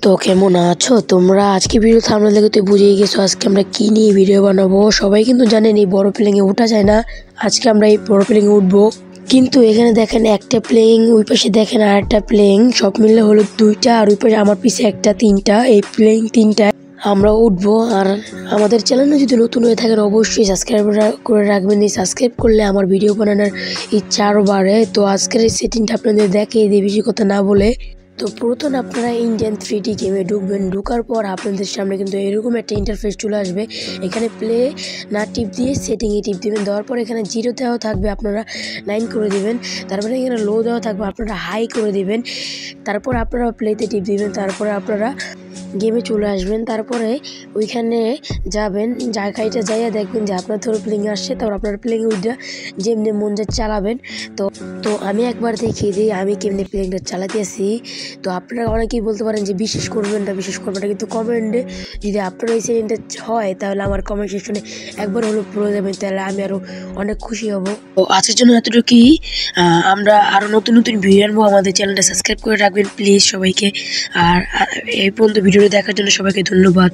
তো কেমন আছো তোমরা? আজকে ভিডিও থাম্বনেল দেখে তো বুঝেই গেছো আজকে আমরা কি নিয়ে ভিডিও বানাবো। সবাই কিন্তু জানেন এই বড় প্লেনে ওঠা যায় না। আজকে আমরা এই বড় প্লেনে উঠবো, কিন্তু এখানে দেখেন একটা প্লেন, ওই পাশে দেখেন আর একটা প্লেন, সব মিলে হলো দুইটা, আর ওই পাশে আমার পিছে একটা, তিনটা। এই প্লেন তিনটা আমরা উঠবো। আর আমাদের চ্যানেলে যদি নতুন হয়ে থাকেন অবশ্যই সাবস্ক্রাইব করে রাখবেন। এই সাবস্ক্রাইব করলে আমার ভিডিও বানানোর ইচ্ছা আরও বাড়ে। তো আজকের এই সেটিংটা আপনাদের দেখিয়ে দিই বেশি কথা না বলে। তো প্রথম আপনারা ইন্ডিয়ান 3D গেমে ঢুকবেন। ঢোকার পর আপনাদের সামনে কিন্তু এরকম একটা ইন্টারফেস চলে আসবে। এখানে প্লে না টিপ দিয়ে সেটিংয়ে টিপ দিবেন। দেওয়ার পর এখানে 0 দেওয়া থাকবে, আপনারা 9 করে দিবেন। তারপরে এখানে লো দেওয়া থাকবে, আপনারা হাই করে দিবেন। তারপর আপনারা প্লেতে টিপ দিবেন। তারপরে আপনারা গেমে চলে আসবেন। তারপরে ওইখানে যাবেন, জায়গাটা যাইয়া দেখবেন যে আপনার ধরো প্লেইং আসছে। তারপর আপনার প্লেইং উইডা যেমনি মন যায় চালাবেন। তো তো আমি একবার দেখিয়ে দিই আমি কেমনি প্লেইংটা চালাতে আসি। তো আপনারা অনেকেই বলতে পারেন যে বিশ্বাস করবেন না, কিন্তু কমেন্টে যদি আপনার এই সেটিংটা হয় তাহলে আমার কমেন্ট সেকশনে একবার হলো পড়ে যাবেন, তাহলে আমি আরও অনেক খুশি হব। তো আজকের জন্য এতটুকুই। আমরা আরও নতুন নতুন ভিডিও আনবো। আমাদের চ্যানেলটা সাবস্ক্রাইব করে রাখবেন প্লিজ সবাইকে। আর এই পর্যন্ত ভিডিওটি দেখার জন্য সবাইকে ধন্যবাদ।